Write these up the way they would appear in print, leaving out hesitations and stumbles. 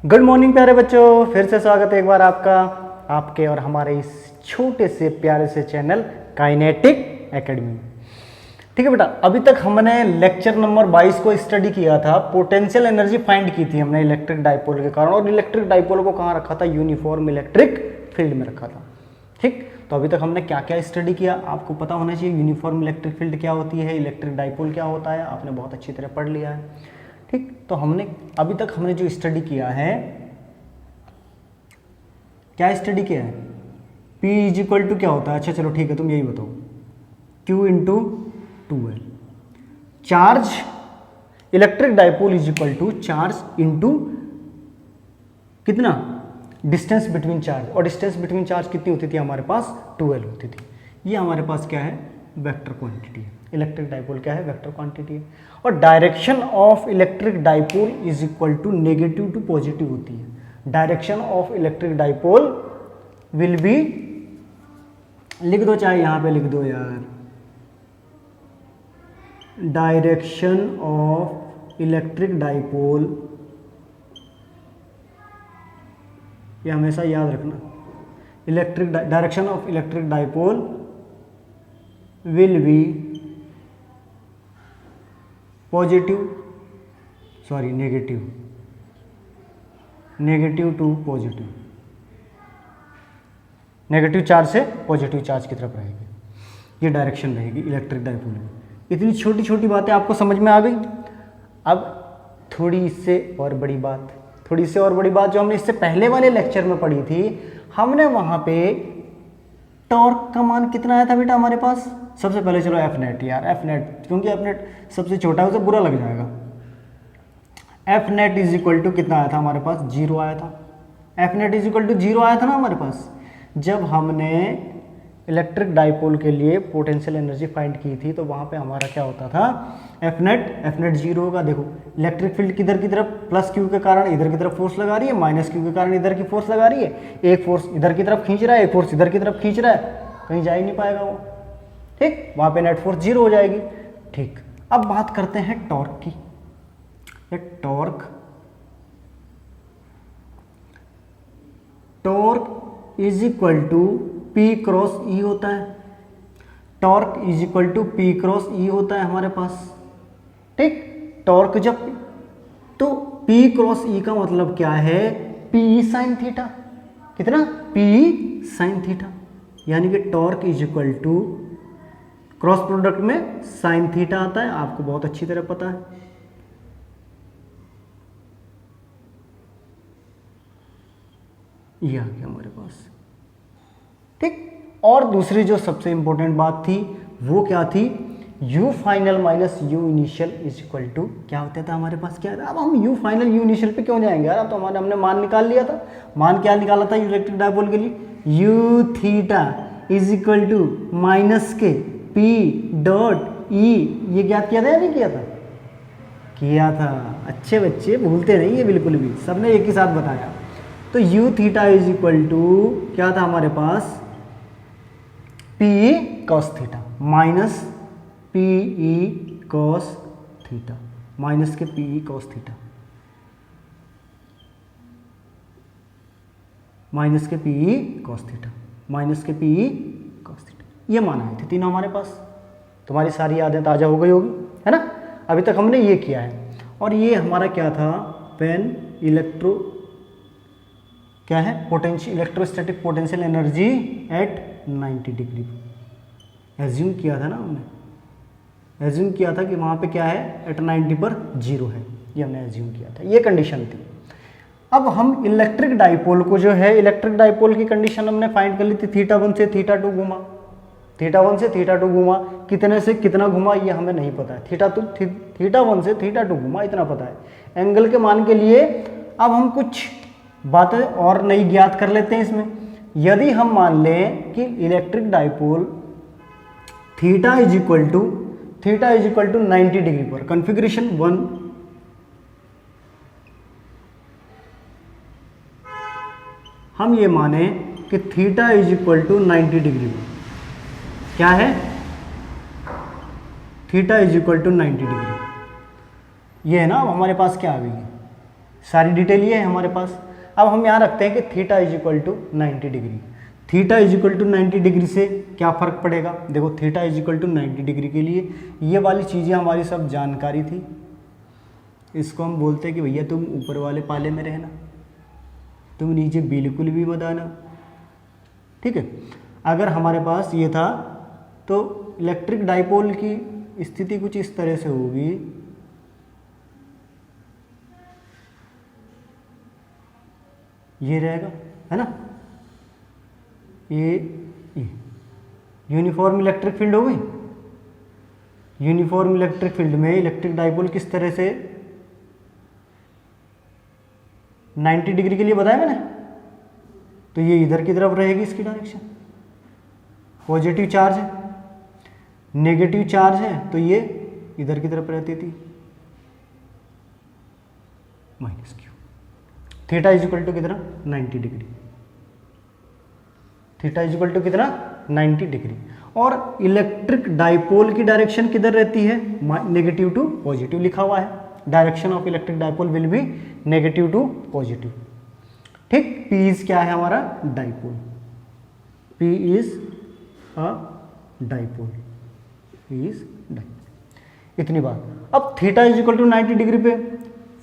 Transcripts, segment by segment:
Good morning प्यारे बच्चों, फिर से स्वागत है एक बार आपका आपके और हमारे इस छोटे से प्यारे से चैनल काइनेटिक एकेडमी। ठीक है बेटा, अभी तक हमने लेक्चर नंबर 22 को स्टडी किया था। पोटेंशियल एनर्जी फाइंड की थी हमने इलेक्ट्रिक डाइपोल के कारण, और इलेक्ट्रिक डाइपोल को कहाँ रखा था? यूनिफॉर्म इलेक्ट्रिक फील्ड में रखा था। ठीक, तो अभी तक हमने क्या क्या स्टडी किया आपको पता होना चाहिए। यूनिफॉर्म इलेक्ट्रिक फील्ड क्या होती है, इलेक्ट्रिक डाइपोल क्या होता है, आपने बहुत अच्छी तरह पढ़ लिया है। ठीक, तो हमने अभी तक हमने जो स्टडी किया है, क्या स्टडी किया है? P इज इक्वल टू क्या होता है? अच्छा चलो ठीक है, तुम यही बताओ। Q into 2L। Charge, electric dipole is equal to charge into कितना? डिस्टेंस बिटवीन चार्ज, और डिस्टेंस बिटवीन चार्ज कितनी होती थी हमारे पास? 2L होती थी। ये हमारे पास क्या है? वेक्टर क्वांटिटी है। इलेक्ट्रिक डाइपोल क्या है? वेक्टर क्वांटिटी है। और direction of electric dipole is equal to negative to positive होती है। Direction of electric dipole will be, लिख दो चाहे यहां पे लिख दो यार, डायरेक्शन ऑफ इलेक्ट्रिक डाइपोल, ये हमेशा याद रखना। Electric direction of electric dipole will be positive, sorry negative to positive, negative charge से पॉजिटिव चार्ज की तरफ रहेगी। ये डायरेक्शन रहेगी इलेक्ट्रिक डाइपोल में। इतनी छोटी छोटी बातें आपको समझ में आ गई। अब थोड़ी इससे और बड़ी बात जो हमने इससे पहले वाले लेक्चर में पढ़ी थी, हमने वहां पे टॉर्क का मान कितना आया था बेटा हमारे पास? सबसे पहले चलो एफ नेट यार, एफ नेट, क्योंकि एफ नेट सबसे छोटा है उसे बुरा लग जाएगा। F net is equal to कितना आया था हमारे पास? 0 आया था। F net is equal to 0 आया था ना हमारे पास, जब हमने इलेक्ट्रिक डाइपोल के लिए पोटेंशियल एनर्जी फाइंड की थी। तो वहां पे हमारा क्या होता था? एफ नेट 0 होगा। देखो इलेक्ट्रिक फील्ड किधर की तरफ? प्लस क्यू के कारण इधर की तरफ फोर्स लगा रही है, माइनस क्यू के कारण इधर की फोर्स लगा रही है। एक फोर्स इधर की तरफ खींच रहा है, एक फोर्स इधर की तरफ खींच रहा है, कहीं जा ही नहीं पाएगा वो। ठीक, वहां पे नेट फोर्स 0 हो जाएगी। ठीक, अब बात करते हैं टॉर्क की। Torque is equal to P cross E होता है। Torque is equal to P cross E होता है हमारे पास। ठीक, टॉर्क जब, तो पी क्रॉस ई का मतलब क्या है? P sine theta. कितना? P sine theta. यानी कि torque is equal to, cross product में साइन थीटा आता है, आपको बहुत अच्छी तरह पता है। ये आ गया हमारे पास। ठीक, और दूसरी जो सबसे इंपॉर्टेंट बात थी वो क्या थी? U final minus U initial is equal to क्या होता था हमारे पास? क्या है? अब हम यू फाइनल यू इनिशियल पे क्यों जाएंगे यार? अब तो हमने मान निकाल लिया था। मान क्या निकाला था इलेक्ट्रिक डाइपोल के लिए? U theta is equal to minus के पी डॉट ई। ये ज्ञात किया था या नहीं किया था? किया था। अच्छे बच्चे भूलते नहीं है बिल्कुल भी, सबने एक ही साथ बताया। तो U theta is equal to क्या था हमारे पास? P cos theta minus P E cos theta, minus के P E cos theta, minus के P E cos theta, minus के पी ई कॉस थीटा। ये मान आए थे तीनों हमारे पास। तुम्हारी सारी यादें ताज़ा हो गई होगी, है ना? अभी तक हमने ये किया है। और ये हमारा क्या था? पेन इलेक्ट्रो क्या है? Potential, electrostatic potential energy at 90 degree. Assume किया था ना हमने, एज्यूम किया था कि वहाँ पे क्या है? एट 90 पर 0 है। ये हमने एज्यूम किया था, ये कंडीशन थी। अब हम इलेक्ट्रिक डाइपोल को जो है, इलेक्ट्रिक डाइपोल की कंडीशन हमने फाइंड कर ली थी। थीटा 1 से थीटा 2 घुमा, थीटा 1 से थीटा 2 घुमा, कितने से कितना घुमा ये हमें नहीं पता है। थीटा 1 से थीटा 2 घुमा, इतना पता है। एंगल के मान के लिए अब हम कुछ बातें और नई ज्ञात कर लेते हैं इसमें। यदि हम मान लें कि electric dipole theta is equal to 90 degree पर, कॉन्फ़िगरेशन 1, हम ये माने कि theta is equal to 90 degree पर क्या है? Theta is equal to 90 degree. ये है ना, अब हमारे पास क्या आ गई है? सारी डिटेल ये है हमारे पास। अब हम यहाँ रखते हैं कि theta is equal to 90 degree. Theta is equal to 90 degree से क्या फ़र्क पड़ेगा? देखो theta is equal to 90 degree के लिए ये वाली चीज़ें हमारी सब जानकारी थी। इसको हम बोलते हैं कि भैया तुम ऊपर वाले पाले में रहना, तुम नीचे बिल्कुल भी मत आना। ठीक है, अगर हमारे पास ये था तो इलेक्ट्रिक डाइपोल की स्थिति कुछ इस तरह से होगी, ये रहेगा, है ना, ये यूनिफॉर्म इलेक्ट्रिक फील्ड हो गई। यूनिफॉर्म इलेक्ट्रिक फील्ड में इलेक्ट्रिक डाइपोल किस तरह से 90 डिग्री के लिए बताया मैंने, तो ये इधर की तरफ रहेगी, इसकी डायरेक्शन पॉजिटिव चार्ज है, नेगेटिव चार्ज है तो ये इधर की तरफ रहती थी, minus Q. Theta is equal to कितना? 90 degree. Theta is equal to कितना? 90 डिग्री। और इलेक्ट्रिक डाइपोल की डायरेक्शन किधर रहती है? नेगेटिव टू पॉजिटिव लिखा हुआ है, direction of electric dipole will be negative to positive. ठीक, पी इज क्या है हमारा? Dipole. P is a dipole, P is dipole. इतनी बात। अब theta is equal to 90 degree पे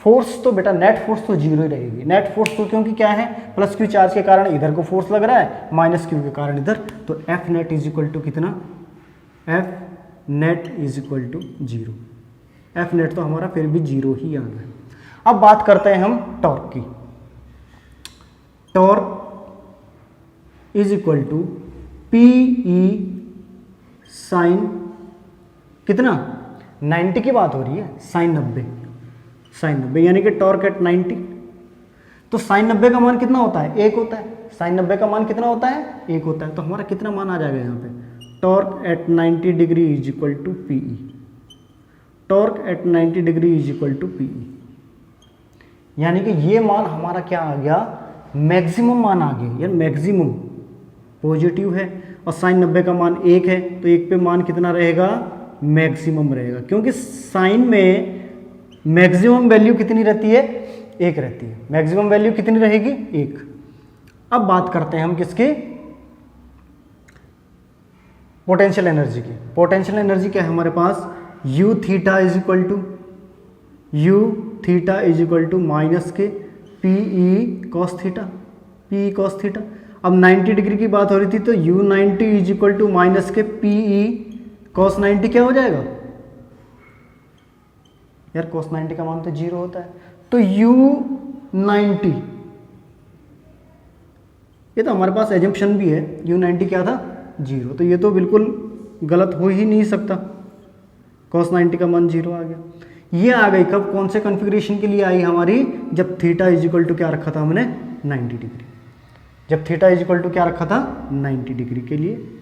फोर्स तो बेटा नेट फोर्स तो जीरो ही रहेगी। नेट फोर्स तो क्योंकि क्या है, प्लस क्यू चार्ज के कारण इधर को फोर्स लग रहा है, माइनस क्यू के कारण इधर, तो F net is equal to कितना? F net is equal to zero. F net तो हमारा फिर भी जीरो ही आ रहा है। अब बात करते हैं हम टॉर्क की। Torque is equal to P E sine कितना? 90 की बात हो रही है, साइन 90, साइन 90 यानी कि टॉर्क एट 90। तो साइन 90 का मान कितना होता है? 1 होता है। साइन 90 का मान कितना होता है? 1 होता है। तो हमारा कितना मान आ जाएगा यहाँ पे? Torque at 90 degree is equal to P E. Torque at 90 degree is equal to P E, यानी कि ये मान हमारा क्या आ गया? मैक्सिमम मान आ गया। यार मैक्सिमम पॉजिटिव है और साइन 90 का मान 1 है, तो 1 पे मान कितना रहेगा? मैक्सिमम रहेगा, क्योंकि साइन में मैक्सिमम वैल्यू कितनी रहती है? 1 रहती है। मैक्सिमम वैल्यू कितनी रहेगी? 1। अब बात करते हैं हम किसकी? पोटेंशियल एनर्जी की। पोटेंशियल एनर्जी क्या है हमारे पास? U theta is equal to minus के P E cos theta, P E cos theta. अब 90 डिग्री की बात हो रही थी, तो U 90 is equal to minus के पी ई कॉस 90 क्या हो जाएगा? यार cos 90 का मान तो 0 होता है, तो u 90, ये तो हमारे पास एजम्पशन भी है, u 90 क्या था? 0, तो ये तो बिल्कुल गलत हो ही नहीं सकता। cos 90 का मान 0 आ गया। ये आ गई कब? कौन से कॉन्फ़िगरेशन के लिए आई हमारी? जब थीटा इज इक्वल टू क्या रखा था हमने? 90 डिग्री। जब थीटा इज इक्वल टू क्या रखा था? 90 डिग्री के लिए।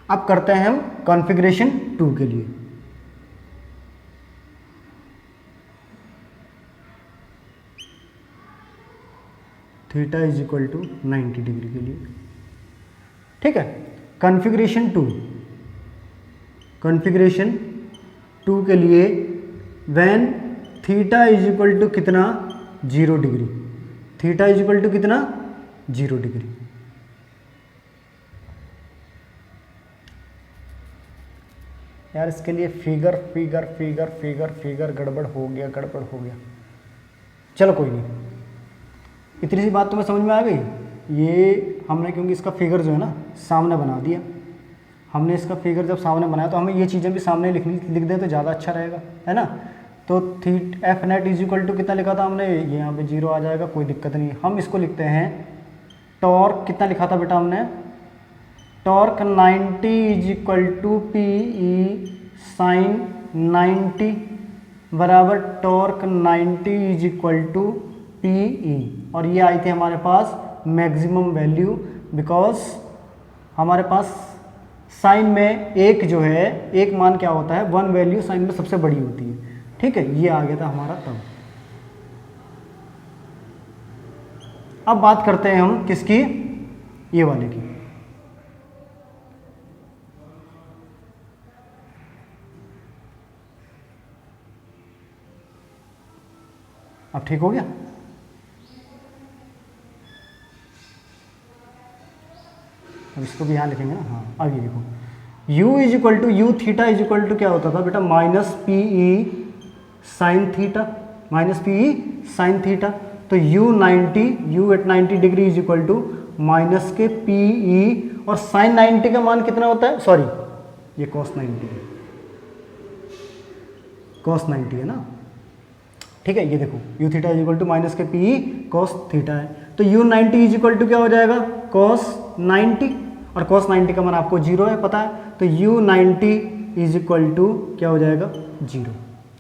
अब करते हैं हम कॉन्फ़िगरेशन 2 के लिए। Theta is equal to 90 degree के लिए। ठीक है, कॉन्फ़िगरेशन 2, कॉन्फ़िगरेशन 2 के लिए when theta is equal to कितना? 0 degree. Theta is equal to कितना? 0 डिग्री। यार इसके लिए फिगर गड़बड़ हो गया। चलो कोई नहीं, इतनी सी बात तुम्हें समझ में आ गई। ये हमने क्योंकि इसका फिगर जो है ना सामने बना दिया, हमने इसका फिगर जब सामने बनाया तो हमें ये चीज़ें भी सामने लिख दें तो ज़्यादा अच्छा रहेगा, है ना। तो F net is equal to कितना लिखा था हमने? ये यहाँ पे 0 आ जाएगा, कोई दिक्कत नहीं। हम इसको लिखते हैं टॉर्क कितना लिखा था बेटा हमने? Torque 90 is equal to P E sine 90 बराबर torque 90 is equal to P E. और ये आई थी हमारे पास मैक्सिमम वैल्यू, बिकॉज हमारे पास साइन में एक जो है, एक मान क्या होता है? 1 वैल्यू साइन में सबसे बड़ी होती है। ठीक है, ये आ गया था हमारा तब। अब बात करते हैं हम किसकी? ये वाले की। अब ठीक हो गया। अब इसको भी यहाँ लिखेंगे ना, हाँ। अब ये देखो u is equal to U theta is equal to क्या होता था बेटा, minus P E sine theta, minus P E sine theta. तो u at 90 degree is equal to minus के पी ई, और साइन 90 का मान कितना होता है, सॉरी ये कॉस 90 है, कॉस 90 है ना, ठीक है। ये देखो u theta is equal to minus के पी ई कॉस थीटा है, तो u90 इज इक्वल टू क्या हो जाएगा, कॉस 90, और कॉस 90 का मान आपको 0 है पता है, तो u90 इज इक्वल टू क्या हो जाएगा, 0।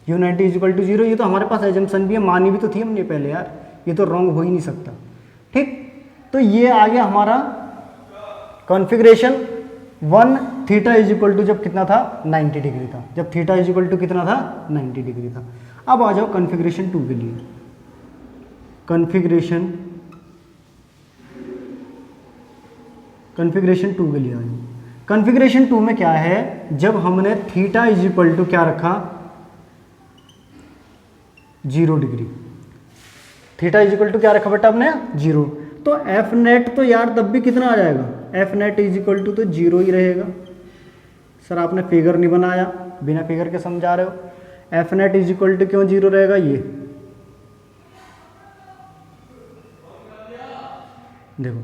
u90 इज इक्वल टू 0, ये तो हमारे पास एजम्पशन भी है, मानी भी तो थी हमने पहले यार, ये तो रॉन्ग हो ही नहीं सकता, ठीक। तो ये आ गया हमारा configuration 1 theta is equal to जब कितना था 90 डिग्री था, जब थीटा इज इक्वल टू कितना था 90 डिग्री था। अब आ जाओ कॉन्फ़िगरेशन 2 के लिए। कॉन्फ़िगरेशन 2 के लिए आ जाओ। कॉन्फ़िगरेशन 2 में क्या है, जब हमने थीटा इज इक्वल टू क्या रखा 0 degree, theta is equal to क्या रखा बेटा आपने 0, तो एफ नेट तो यार तब भी कितना आ जाएगा, F net is equal to तो 0 ही रहेगा। सर आपने फिगर नहीं बनाया, बिना फिगर के समझा रहे हो, F net is equal to क्यों 0 रहेगा, ये देखो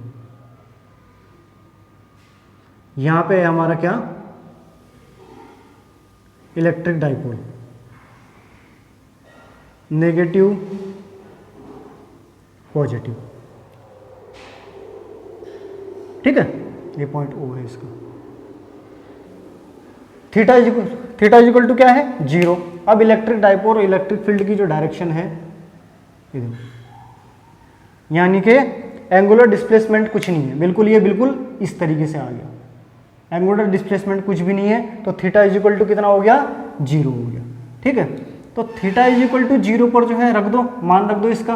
यहां पे है हमारा क्या, इलेक्ट्रिक डाइपोल, नेगेटिव पॉजिटिव, ठीक है, ये पॉइंट ओ है इसका। थीटा इज इक्वल टू क्या है 0। अब इलेक्ट्रिक डाइपोल और इलेक्ट्रिक फील्ड की जो डायरेक्शन है, यानी कि एंगुलर डिस्प्लेसमेंट कुछ नहीं है, बिल्कुल ये बिल्कुल इस तरीके से आ गया, एंगुलर डिस्प्लेसमेंट कुछ भी नहीं है, तो थीटा इज इक्वल टू कितना हो गया 0 हो गया, ठीक है। तो थीटा इज इक्वल टू 0 पर जो है रख दो, मान रख दो इसका।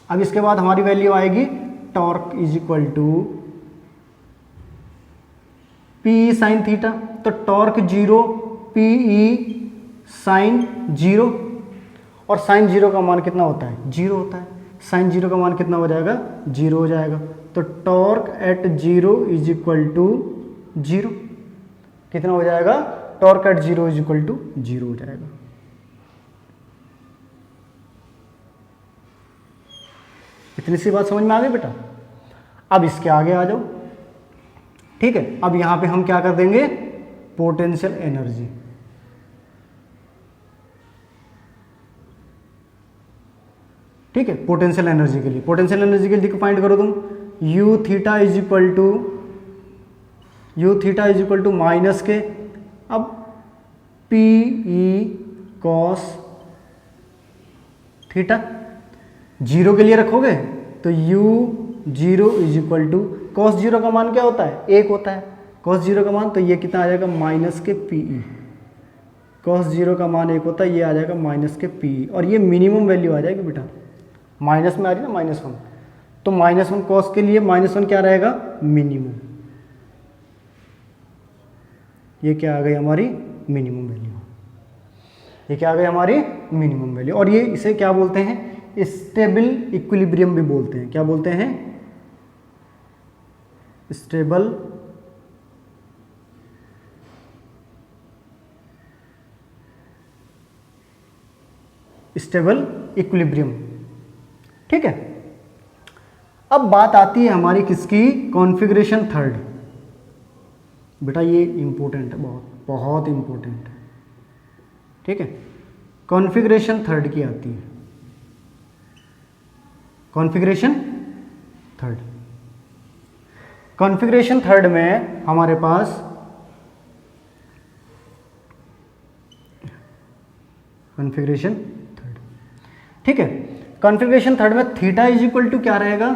अब इसके बाद हमारी वैल्यू आएगी torque is equal to P sine theta, तो टॉर्क 0 पी ई साइन 0, और साइन 0 का मान कितना होता है 0 होता है, साइन 0 का मान कितना हो जाएगा 0 हो जाएगा, तो torque at 0 is equal to 0, कितना हो जाएगा, torque at 0 is equal to 0 हो जाएगा। इतनी सी बात समझ में आ गई बेटा। अब इसके आगे आ जाओ, ठीक है। अब यहां पे हम क्या कर देंगे, पोटेंशियल एनर्जी, ठीक है। पोटेंशियल एनर्जी के लिए, पोटेंशियल एनर्जी के लिए फाइंड करो तुम, u theta is equal to minus के, अब पी ई कॉस थीटा 0 के लिए रखोगे तो u0 is equal to cos 0 का मान क्या होता है 1 होता है, कॉस 0 का मान, तो ये कितना आ जाएगा माइनस के पी ई, कॉस 0 का मान 1 होता है, ये आ जाएगा माइनस के पी ई, और ये मिनिमम वैल्यू आ जाएगी बेटा, माइनस में आ रही है ना -1, तो -1 कॉस के लिए -1 क्या रहेगा मिनिमम, ये क्या आ गई हमारी मिनिमम वैल्यू, ये क्या आ गई हमारी मिनिमम वैल्यू। और ये इसे क्या बोलते हैं, स्टेबल इक्विलिब्रियम भी बोलते हैं, क्या बोलते हैं, स्टेबल इक्विलिब्रियम, ठीक है। अब बात आती है हमारी किसकी, कॉन्फ़िगरेशन 3, बेटा ये इंपॉर्टेंट है, बहुत बहुत इंपॉर्टेंट है, ठीक है। कॉन्फ़िगरेशन 3 की आती है, कॉन्फ़िगरेशन 3, कॉन्फ़िगरेशन 3 में हमारे पास कॉन्फ़िगरेशन 3, ठीक है। कॉन्फ़िगरेशन 3 में थीटा इज इक्वल टू क्या रहेगा,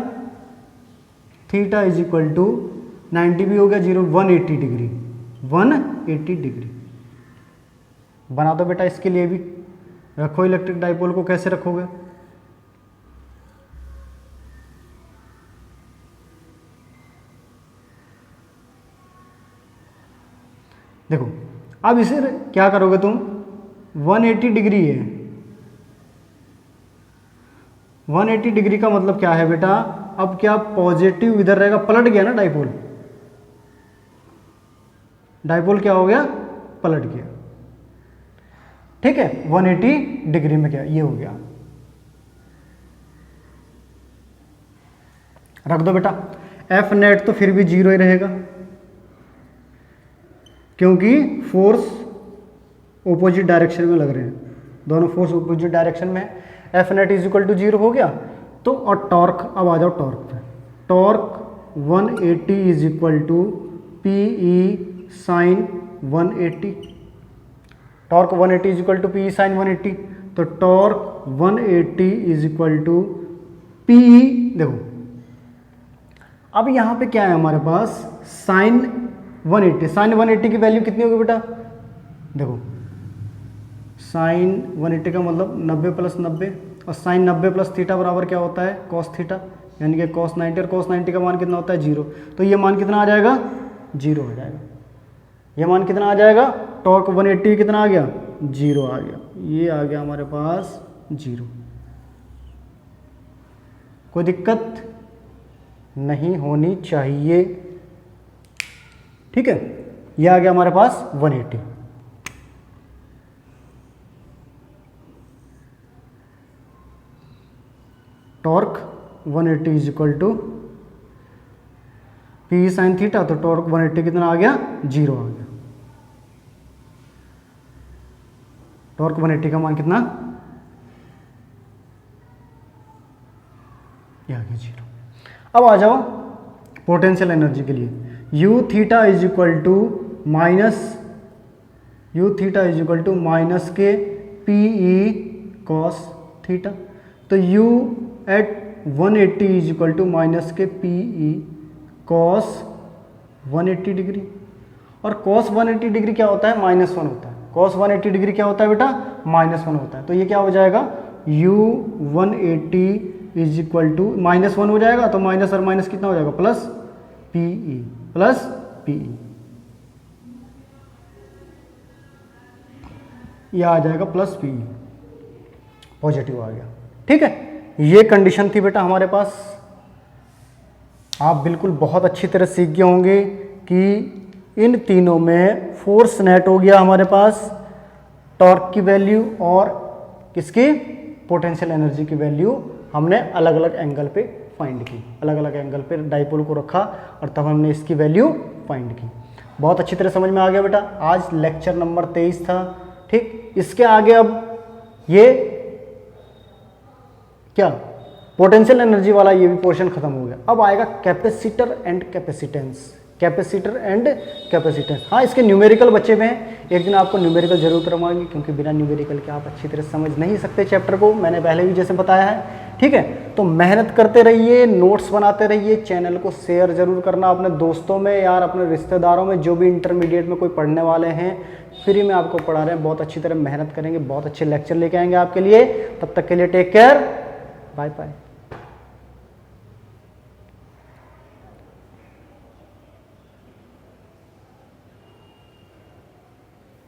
थीटा इज इक्वल टू 90 भी हो गया 0, 180 डिग्री, 180 डिग्री बना दो बेटा। इसके लिए भी रखो, इलेक्ट्रिक डाइपोल को कैसे रखोगे, देखो अब इसे क्या करोगे तुम, 180 डिग्री है, 180 डिग्री का मतलब क्या है बेटा, अब क्या पॉजिटिव इधर रहेगा, पलट गया ना डाइपोल, डाइपोल क्या हो गया, पलट गया। ठीक है, 180 डिग्री में क्या ये हो गया, रख दो बेटा। एफ नेट तो फिर भी 0 ही रहेगा क्योंकि फोर्स ऑपोजिट डायरेक्शन में लग रहे हैं, दोनों फोर्स ऑपोजिट डायरेक्शन में है। F net is equal to 0 हो गया। तो और टॉर्क, अब आ जाओ टॉर्क पे। Torque 180 is equal to P E sine 180। Torque 180 is equal to P E sine 180। तो torque 180 is equal to P E, देखो अब यहाँ पे क्या है हमारे पास, साइन 180। साइन 180 की वैल्यू कितनी होगी बेटा, देखो साइन 180 का मतलब 90 प्लस 90, और साइन 90 प्लस थीटा बराबर क्या होता है, कॉस थीटा, यानी कि कॉस 90, और कॉस 90 का मान कितना होता है 0। तो ये मान कितना आ जाएगा, 0 हो जाएगा। ये मान कितना आ जाएगा, टॉर्क 180 कितना आ गया, 0 आ गया। ये आ गया हमारे पास 0। कोई दिक्कत नहीं होनी चाहिए। ठीक है, ये आ गया हमारे पास 180। Torque 180 is equal to P sine theta, तो टॉर्क 180 कितना आ गया, 0 आ गया। टॉर्क 180 का मान कितना, ये आ गया 0। अब आ जाओ पोटेंशियल एनर्जी के लिए। U theta is equal to minus, U theta is equal to minus के पी ई कॉस थीटा। तो U at 180 is equal to minus के पी ई कॉस 180 डिग्री। और कॉस 180 डिग्री क्या होता है, -1 होता है। कॉस 180 डिग्री क्या होता है बेटा, -1 होता है। तो ये क्या हो जाएगा, यू 180 इज इक्वल टू -1 हो जाएगा, तो माइनस और माइनस कितना हो जाएगा, plus P E, plus P E, यह आ जाएगा प्लस पी ई, पॉजिटिव आ गया। ठीक है, ये कंडीशन थी बेटा हमारे पास। आप बिल्कुल बहुत अच्छी तरह सीख गए होंगे कि इन तीनों में फोर्स नेट हो गया हमारे पास, टॉर्क की वैल्यू और किसकी, पोटेंशियल एनर्जी की वैल्यू हमने अलग अलग एंगल पे फाइंड की, अलग अलग एंगल पे डाइपोल को रखा और तब हमने इसकी वैल्यू फाइंड की। बहुत अच्छी तरह समझ में आ गया बेटा। आज लेक्चर नंबर 23 था। ठीक, इसके आगे अब ये क्या, पोटेंशियल एनर्जी वाला ये भी पोर्शन खत्म हो गया। अब आएगा capacitor and capacitance, capacitor and capacitance. हाँ, इसके न्यूमेरिकल बचे हुए हैं, एक दिन आपको न्यूमेरिकल जरूर करवाएंगे क्योंकि बिना न्यूमेरिकल के आप अच्छी तरह समझ नहीं सकते चैप्टर को, मैंने पहले भी जैसे बताया है। ठीक है, तो मेहनत करते रहिए, नोट्स बनाते रहिए, चैनल को शेयर जरूर करना अपने दोस्तों में, यार अपने रिश्तेदारों में, जो भी इंटरमीडिएट में कोई पढ़ने वाले हैं, फ्री में आपको पढ़ा रहे हैं। बहुत अच्छी तरह मेहनत करेंगे, बहुत अच्छे लेक्चर लेके आएंगे आपके लिए। तब तक के लिए टेक केयर, बाय बाय।